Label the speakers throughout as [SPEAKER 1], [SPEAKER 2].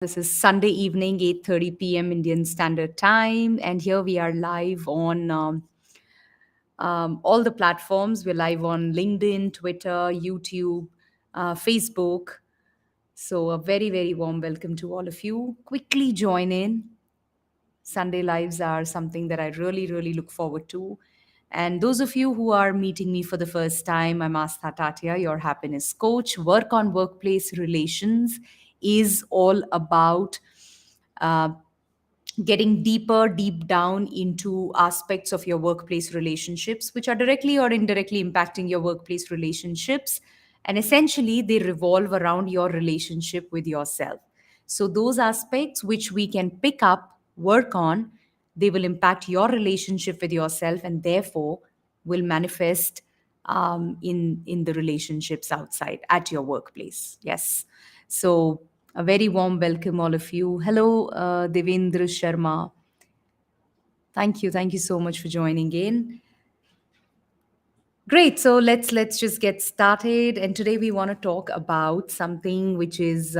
[SPEAKER 1] This is Sunday evening, 8:30 p.m. Indian Standard Time, and here we are live on all the platforms. We're live on LinkedIn, Twitter, YouTube, Facebook. So a very, very warm welcome to all of you. Quickly join in. Sunday lives are something that I really, really look forward to. And those of you who are meeting me for the first time, I'm Aastha Tatia, your happiness coach. Work on workplace relations is all about uh, getting deep down into aspects of your workplace relationships, which are directly or indirectly impacting your workplace relationships. And essentially, they revolve around your relationship with yourself. So, those aspects which we can pick up, work on, they will impact your relationship with yourself and therefore will manifest in the relationships outside at your workplace. Yes. So, a very warm welcome, all of you. Hello, Devendra Sharma. Thank you so much for joining in. Great. So let's just get started. And today we want to talk about something which is,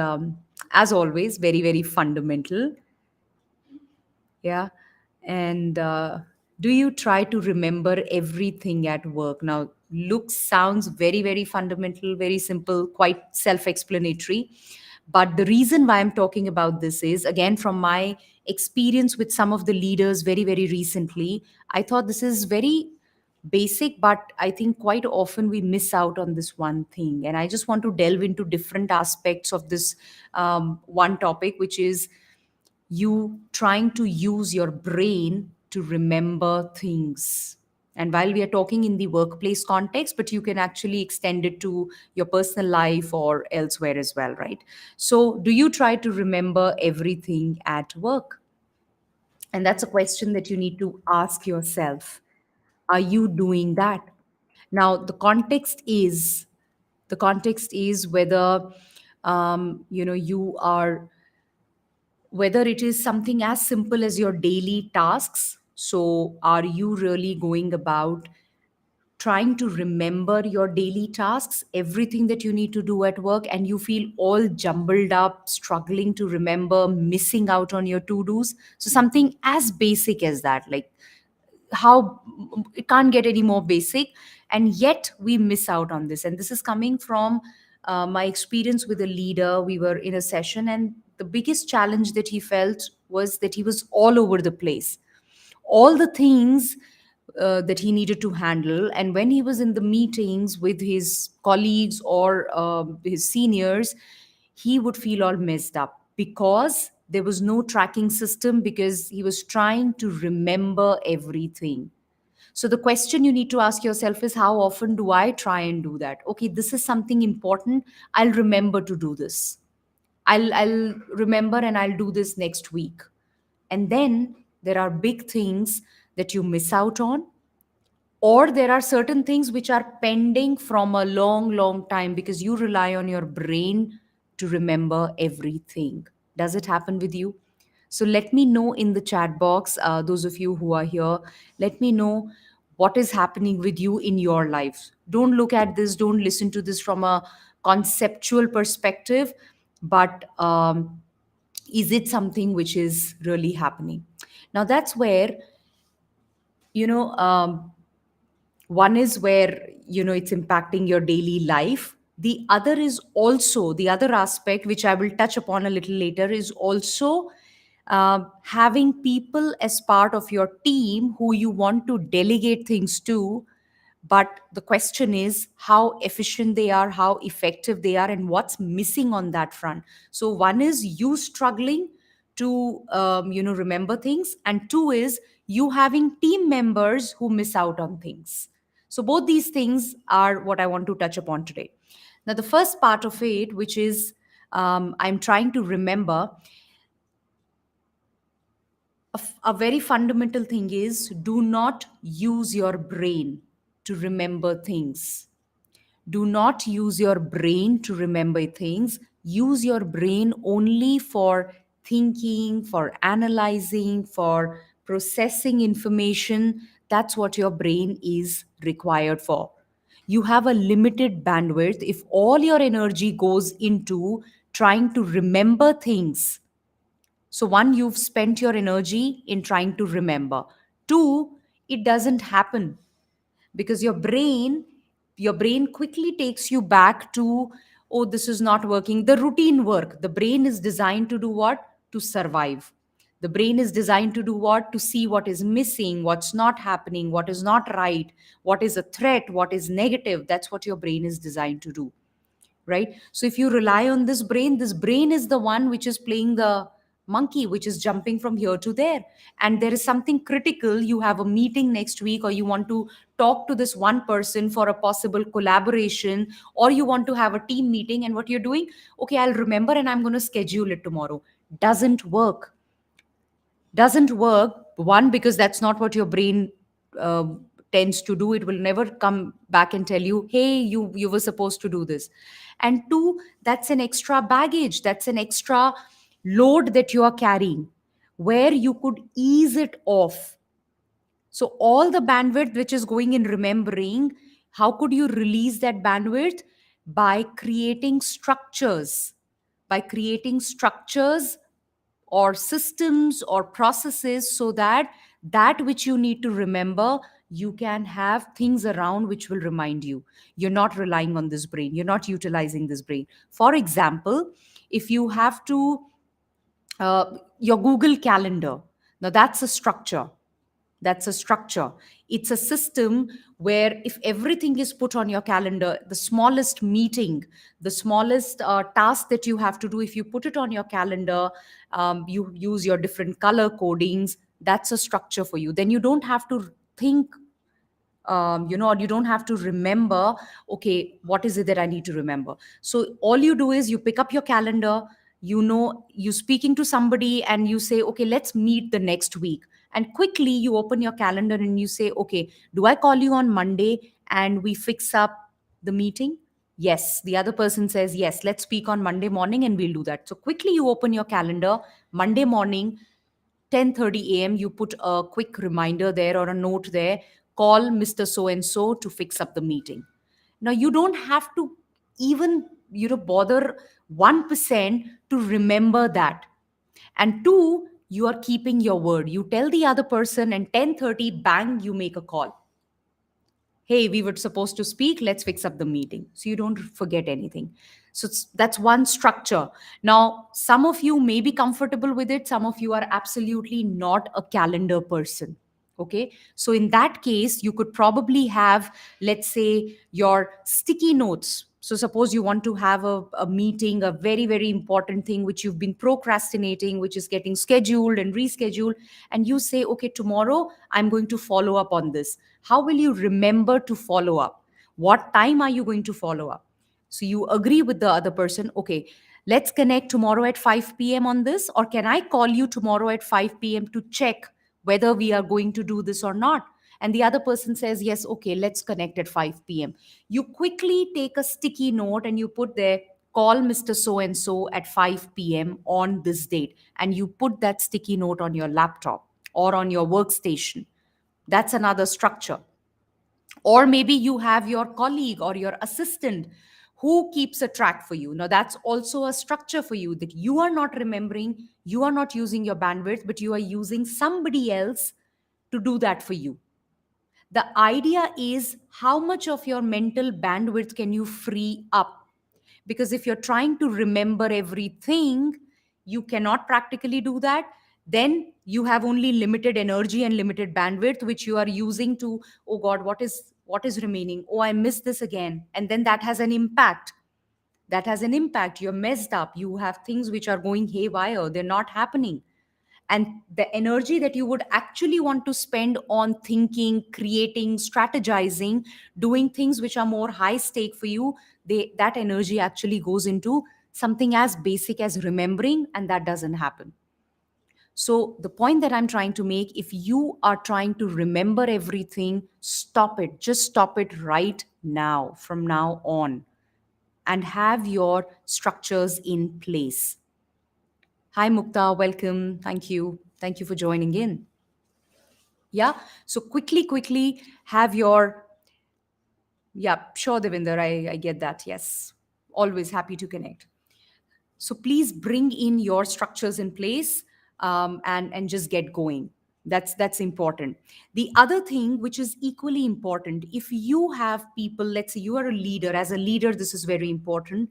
[SPEAKER 1] as always, very very fundamental. Yeah. And do you try to remember everything at work? Now, looks sounds very, very fundamental, very simple, quite self explanatory. But the reason why I'm talking about this is, again, from my experience with some of the leaders very, very recently, I thought this is very basic, but I think quite often we miss out on this one thing. And I just want to delve into different aspects of this one topic, which is you trying to use your brain to remember things. And while we are talking in the workplace context, but you can actually extend it to your personal life or elsewhere as well, right? So, do you try to remember everything at work? And that's a question that you need to ask yourself. Are you doing that? Now, the context is whether you are, whether it is something as simple as your daily tasks. So, are you really going about trying to remember your daily tasks, everything that you need to do at work, and you feel all jumbled up, struggling to remember, missing out on your to dos? So, something as basic as that, like how it can't get any more basic, and yet we miss out on this. And this is coming from my experience with a leader. We were in a session, and the biggest challenge that he felt was that he was all over the place, all the things that he needed to handle. And when he was in the meetings with his colleagues or his seniors, he would feel all messed up because there was no tracking system, because he was trying to remember everything. So the question you need to ask yourself is, how often do I try and do that? Okay, this is something important. I'll remember to do this. I'll remember and I'll do this next week. And then there are big things that you miss out on, or there are certain things which are pending from a long long time because you rely on your brain to remember everything. Does it happen with you? So let me know in the chat box, those of you who are here, let me know what is happening with you in your life. Don't look at this, don't listen to this from a conceptual perspective, but is it something which is really happening? Now that's where, you know um, one is where it's impacting your daily life. The other is also, the other aspect which I will touch upon a little later is also having people as part of your team who you want to delegate things to, but the question is how efficient they are, how effective they are, and what's missing on that front. So one is you struggling to remember things, and two is you having team members who miss out on things. So both these things are what I want to touch upon today. Now the first part of it, which is I'm trying to remember, a very fundamental thing is, do not use your brain to remember things. Do not use your brain to remember things. Use your brain only for thinking, for analyzing, for processing information. That's what your brain is required for. You have a limited bandwidth. If all your energy goes into trying to remember things, So, one, you've spent your energy in trying to remember. Two, it doesn't happen because your brain quickly takes you back to, oh, this is not working. The routine work. The brain is designed to do what? To survive. The brain is designed to do what? To see what is missing, what's not happening, what is not right, what is a threat, what is negative. That's what your brain is designed to do, right? So if you rely on this brain is the one which is playing the monkey, which is jumping from here to there. And there is something critical, you have a meeting next week, or you want to talk to this one person for a possible collaboration, or you want to have a team meeting, and what you're doing, okay, I'll remember and I'm going to schedule it tomorrow. Doesn't work. One, because that's not what your brain uh, tends to do. It will never come back and tell you, hey, you were supposed to do this. And two, that's an extra baggage, that's an extra load that you are carrying, where you could ease it off. So all the bandwidth which is going in remembering, how could you release that bandwidth? By creating structures. By creating structures or systems or processes, so that that which you need to remember, you can have things around which will remind you. You're not relying on this brain, you're not utilizing this brain. For example, if you have to your Google Calendar, now that's a structure. It's a system where if everything is put on your calendar, the smallest meeting, the smallest task that you have to do, if you put it on your calendar, you use your different color codings, that's a structure for you. Then you don't have to think, or you don't have to remember, okay, what is it that I need to remember? So all you do is you pick up your calendar, you speaking to somebody, and you say, okay, let's meet the next week. And quickly you open your calendar and you say, okay, do I call you on Monday and we fix up the meeting? Yes. The other person says, yes, let's speak on Monday morning and we'll do that. So quickly you open your calendar, Monday morning, 10:30 a.m., you put a quick reminder there or a note there, call Mr. So and so to fix up the meeting. Now you don't have to even bother 1% to remember that. And two, you are keeping your word. You tell the other person, and 10:30, bang, you make a call. Hey, we were supposed to speak, let's fix up the meeting, so you don't forget anything. So that's one structure. Now some of you may be comfortable with it, some of you are absolutely not a calendar person. Okay, so in that case you could probably have, let's say, your sticky notes. So suppose you want to have a meeting, a very very important thing which you've been procrastinating, which is getting scheduled and rescheduled, and you say, okay, tomorrow I'm going to follow up on this. How will you remember to follow up? What time are you going to follow up? So you agree with the other person, okay, let's connect tomorrow at 5 p.m. on this, or can I call you tomorrow at 5 p.m. to check whether we are going to do this or not? And the other person says, yes, okay, let's connect at 5 p.m. You quickly take a sticky note and you put there, call Mr. So and so at 5 p.m. on this date. And you put that sticky note on your laptop or on your workstation. That's another structure. Or maybe you have your colleague or your assistant who keeps a track for you. Now that's also a structure for you, that you are not remembering, you are not using your bandwidth, but you are using somebody else to do that for you. The idea is, how much of your mental bandwidth can you free up? Because if you're trying to remember everything, you cannot practically do that. Then you have only limited energy and limited bandwidth which you are using to, oh god, what is remaining, oh I missed this again. And then that has an impact. You're messed up, you have things which are going haywire, they're not happening. And the energy that you would actually want to spend on thinking, creating, strategizing, doing things which are more high stake for you, that energy actually goes into something as basic as remembering, and that doesn't happen. So the point that I'm trying to make, if you are trying to remember everything, stop it. Just stop it right now, from now on, and have your structures in place. Hi, Mukta. Welcome. Thank you. Thank you for joining in. Yeah. So quickly have your, yeah, sure, Devinder. I get that. Yes. Always happy to connect. So please bring in your structures in place. and just get going. That's important. The other thing which is equally important, if you have people, let's say you are a leader. As a leader, this is very important.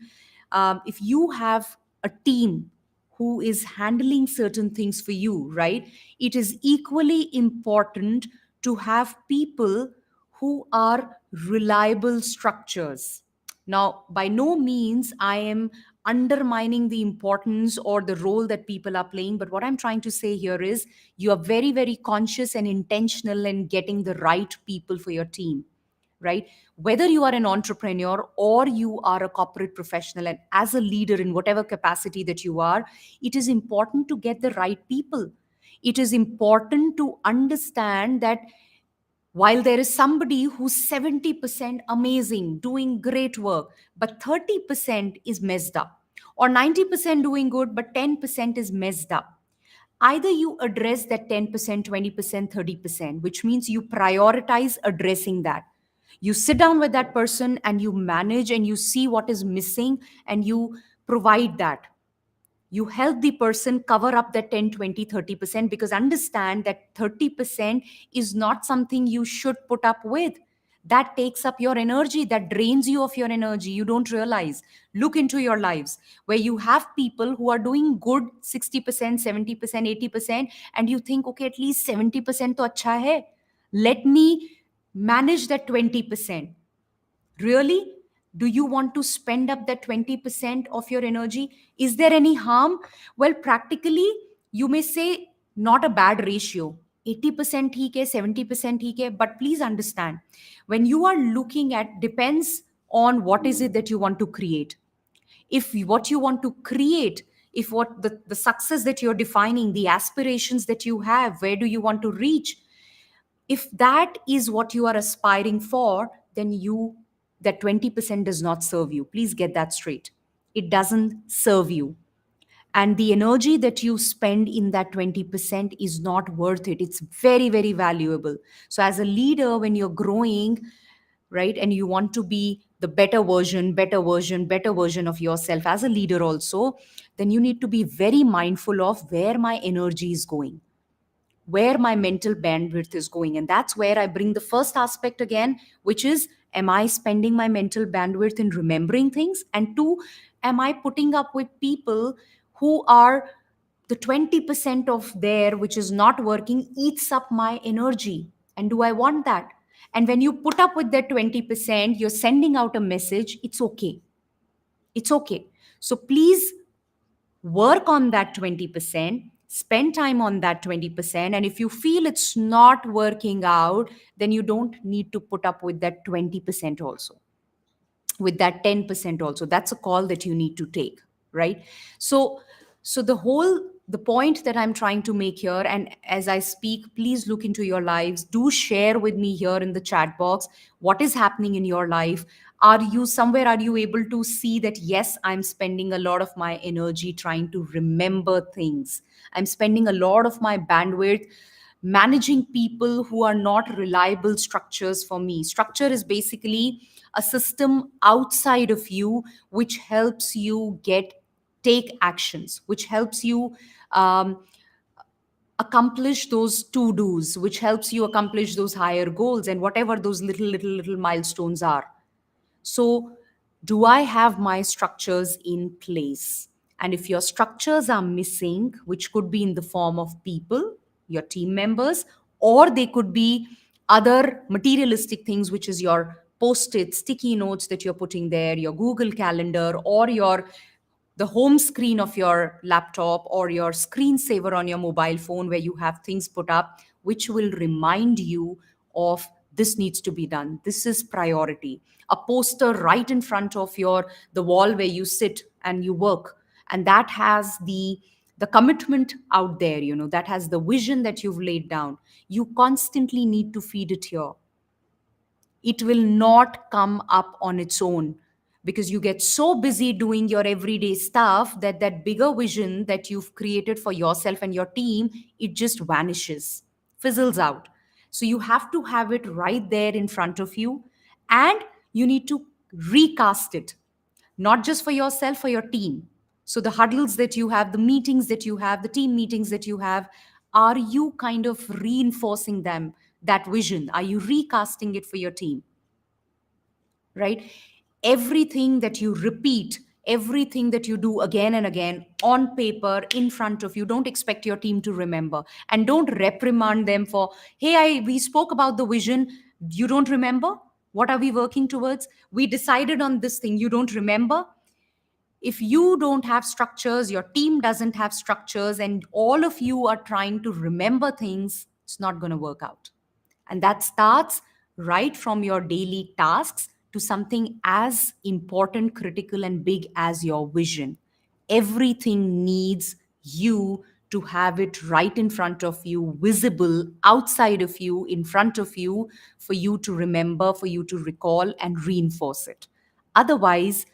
[SPEAKER 1] If you have a team who is handling certain things for you, right, it is equally important to have people who are reliable structures. Now, by no means I am undermining the importance or the role that people are playing, but what I'm trying to say here is you are very, very conscious and intentional in getting the right people for your team, right? Whether you are an entrepreneur or you are a corporate professional, and as a leader in whatever capacity that you are, it is important to get the right people. It is important to understand that while there is somebody who's 70% amazing, doing great work, but 30% is messed up, or 90% doing good, but 10% is messed up. Either you address that 10%, 20%, 30%, which means you prioritize addressing that. You sit down with that person and you manage and you see what is missing and you provide that. You help the person cover up that 10, 20, 30%, because understand that 30% is not something you should put up with. That takes up your energy, that drains you of your energy. You don't realize. Look into your lives where you have people who are doing good 60%, 70%, 80%, and you think, okay, at least 70% to acha hai. Let me manage that 20%. Really? Do you want to spend up that 20% of your energy? Is there any harm? Well, practically, you may say not a bad ratio. 80% theek hai, 70% theek hai, but please understand, when you are looking at, depends on what is it that you want to create. If what you want to create, if what the success that you're defining, the aspirations that you have, where do you want to reach, if that is what you are aspiring for, then you, that 20% does not serve you. Please get that straight. It doesn't serve you. And the energy that you spend in that 20% is not worth it. It's very, very valuable. So as a leader, when you're growing, right, and you want to be the better version, better version, better version of yourself as a leader also, then you need to be very mindful of where my energy is going, where my mental bandwidth is going. And that's where I bring the first aspect again, which is, am I spending my mental bandwidth in remembering things? And two, am I putting up with people who are the 20% of there which is not working eats up my energy? And do I want that? And when you put up with that 20%, you're sending out a message, it's okay. It's okay. So please work on that 20%, spend time on that 20%, and if you feel it's not working out, then you don't need to put up with that 20% also, with that 10% also. That's a call that you need to take, right? So the point that I'm trying to make here, and as I speak, please look into your lives, do share with me here in the chat box what is happening in your life. Are you somewhere, are you able to see that, yes, I'm spending a lot of my energy trying to remember things, I'm spending a lot of my bandwidth managing people who are not reliable structures for me. Structure is basically a system outside of you which helps you get take actions, which helps you um, accomplish those to dos, which helps you accomplish those higher goals and whatever those little milestones are. So, do I have my structures in place? And if your structures are missing, which could be in the form of people, your team members, or they could be other materialistic things, which is your post it, sticky notes that you're putting there, your Google Calendar, or your the home screen of your laptop or your screensaver on your mobile phone where you have things put up which will remind you of this needs to be done, this is priority. A poster right in front of your the wall where you sit and you work, and that has the commitment out there, that has the vision that you've laid down. You constantly need to feed it here. It will not come up on its own, because you get so busy doing your everyday stuff that that bigger vision that you've created for yourself and your team, it just vanishes, fizzles out. So you have to have it right there in front of you, and you need to recast it, not just for yourself, for your team. So the huddles that you have, the meetings that you have, the team meetings that you have, are you kind of reinforcing them, that vision? Are you recasting it for your team? Right? Everything that you repeat, everything that you do again and again on paper in front of you, don't expect your team to remember, and don't reprimand them for, hey, we spoke about the vision, you don't remember? What are we working towards? We decided on this thing, you don't remember? If you don't have structures, your team doesn't have structures, and all of you are trying to remember things, it's not going to work out. And that starts right from your daily tasks to something as important, critical, and big as your vision. Everything needs you to have it right in front of you, visible outside of you, in front of you, for you to remember, for you to recall and reinforce it. Otherwise,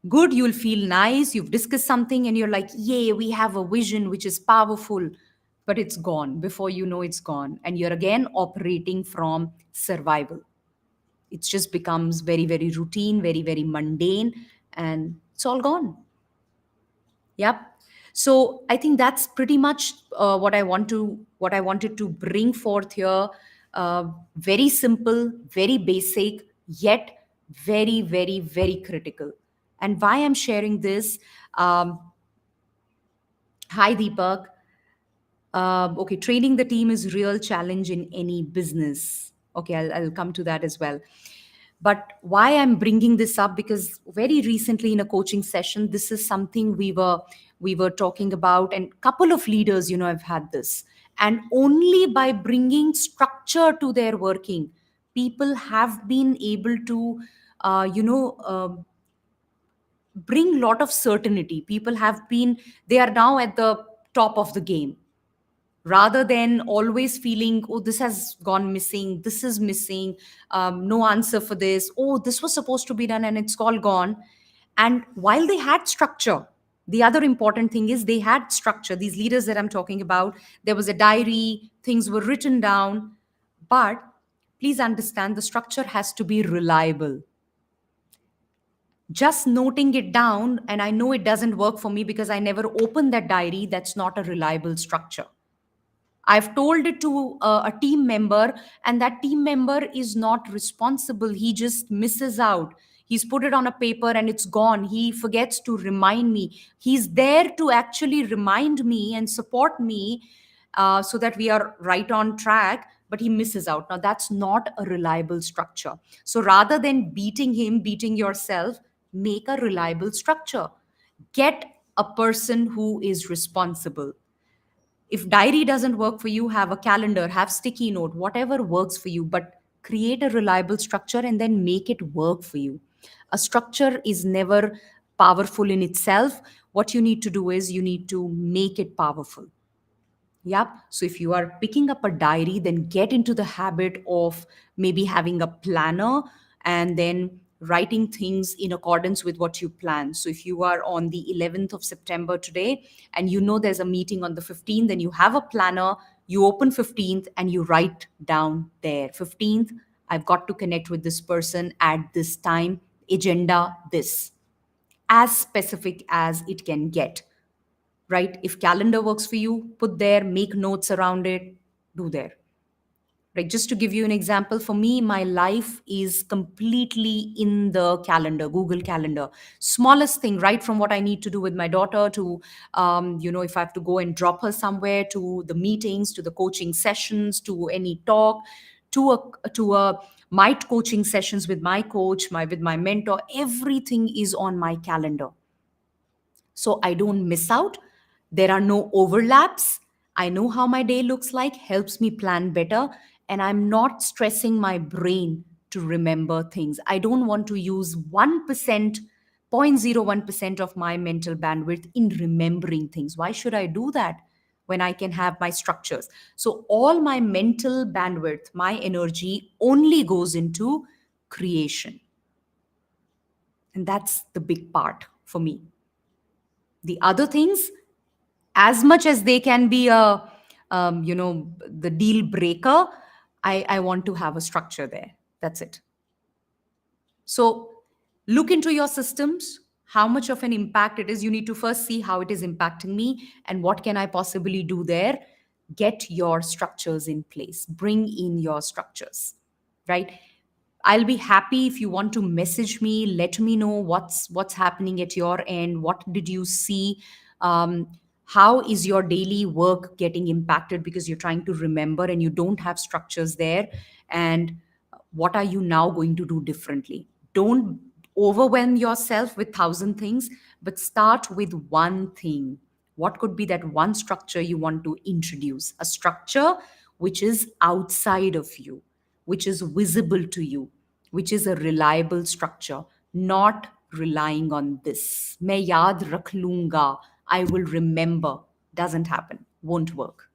[SPEAKER 1] good, you'll feel nice, you've discussed something and you're like, yay, we have a vision which is powerful, but it's gone before you know it's gone, and you're again operating from survival. It just becomes very, very routine, very, very mundane, and it's all gone. Yep. So I think that's pretty much what I wanted to bring forth here. Very simple, very basic, yet very, very, very critical. And why I'm sharing this? Um, Hi, Deepak. Okay, training the team is real challenge in any business. Okay, I'll come to that as well. But why I'm bringing this up, because very recently in a coaching session, this is something we were talking about, and couple of leaders, have had this, and only by bringing structure to their working, people have been able to, bring lot of certainty. People have been, they are now at the top of the game, rather than always feeling, oh, this has gone missing, this is missing, no answer for this, oh, this was supposed to be done and it's all gone. And while they had structure, the other important thing is they had structure. These leaders that I'm talking about, there was a diary, things were written down, but please understand, the structure has to be reliable. Just noting it down and I know it doesn't work for me because I never opened that diary, that's not a reliable structure. I've told it to a team member, and that team member is not responsible. He just misses out. He's put it on a paper and it's gone. He forgets to remind me. He's there to actually remind me and support me, so that we are right on track, but he misses out. Now, that's not a reliable structure. So rather than beating him, beating yourself, make a reliable structure. Get a person who is responsible. If diary doesn't work for you, have a calendar, have sticky note, whatever works for you, but create a reliable structure and then make it work for you. A structure is never powerful in itself. What you need to do is you need to make it powerful. Yep. So if you are picking up a diary, then get into the habit of maybe having a planner and then writing things in accordance with what you plan. So if you are on the 11th of September today and you know there's a meeting on the 15th, then you have a planner, you open 15th and you write down there 15th, I've got to connect with this person at this time, agenda this, as specific as it can get. Right? If calendar works for you, put there, make notes around it, do there. Right? Just to give you an example, for me, my life is completely in the calendar, Google Calendar. Smallest thing, right from what I need to do with my daughter to, if I have to go and drop her somewhere, to the meetings, to the coaching sessions, to any talk, to a might coaching sessions with my coach, with my mentor, everything is on my calendar, so I don't miss out. There are no overlaps. I know how my day looks like, helps me plan better, and I'm not stressing my brain to remember things. I don't want to use 1%, 0.01% of my mental bandwidth in remembering things. Why should I do that when I can have my structures? So, all my mental bandwidth, my energy only goes into creation. And that's the big part for me. The other things, as much as they can be the deal breaker, I want to have a structure there. That's it. So look into your systems, how much of an impact it is, you need to first see how it is impacting me and what can I possibly do there. Get your structures in place, bring in your structures, right? I'll be happy if you want to message me, let me know what's happening at your end. What did you see? Um, how is your daily work getting impacted because you're trying to remember and you don't have structures there? And what are you now going to do differently? Don't overwhelm yourself with thousand things, but start with one thing. What could be that one structure you want to introduce? A structure which is outside of you, which is visible to you, which is a reliable structure, not relying on this. मैं याद रख लूंगा, I will remember. Doesn't happen, won't work.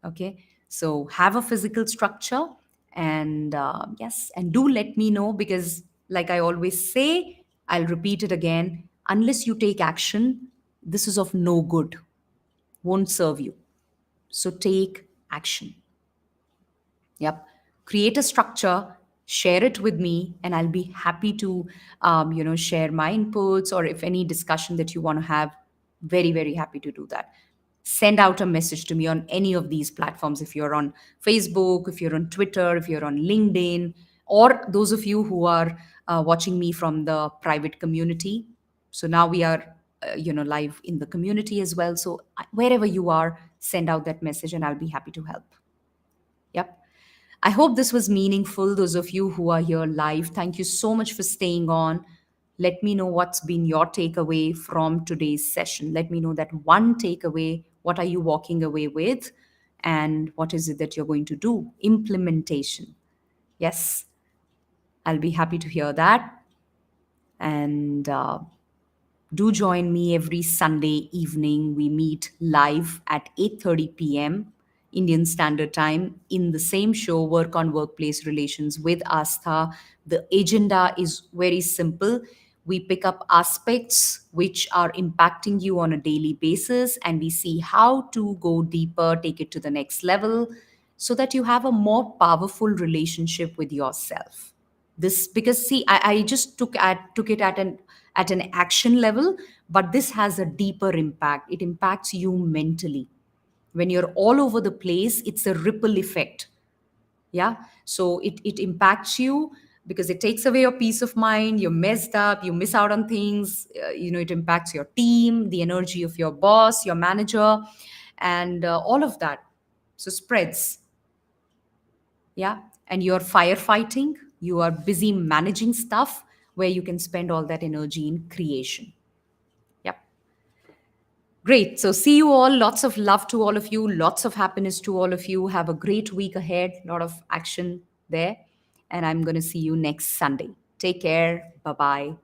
[SPEAKER 1] Okay, so have a physical structure, and yes, and do let me know, because like I always say, I'll repeat it again, unless you take action, this is of no good, won't serve you. So take action. Yep. Create a structure, share it with me, and I'll be happy to, share my inputs, or if any discussion that you want to have, very, very happy to do that. Send out a message to me on any of these platforms. If you're on Facebook, if you're on Twitter, if you're on LinkedIn, or those of you who are watching me from the private community. So now we are, live in the community as well. So wherever you are, send out that message, and I'll be happy to help. Yep. I hope this was meaningful. Those of you who are here live, thank you so much for staying on. Let me know what's been your takeaway from today's session. Let me know that one takeaway. What are you walking away with? And what is it that you're going to do? Implementation. Yes, I'll be happy to hear that. And do join me every Sunday evening. We meet live at 8:30 p.m. Indian Standard Time in the same show, Work on Workplace Relations with Aastha. The agenda is very simple. We pick up aspects which are impacting you on a daily basis, and we see how to go deeper, take it to the next level, so that you have a more powerful relationship with yourself. This, because see, I just took it at an action level, but this has a deeper impact. It impacts you mentally. When you're all over the place, it's a ripple effect. Yeah, so it impacts you because it takes away your peace of mind. You're messed up, you miss out on things. It impacts your team, the energy of your boss, your manager, and all of that. So spreads. Yeah, and you're firefighting, you are busy managing stuff where you can spend all that energy in creation. Yep. Great. So see you all. Lots of love to all of you, lots of happiness to all of you. Have a great week ahead, a lot of action there, and I'm going to see you next Sunday. Take care. Bye bye.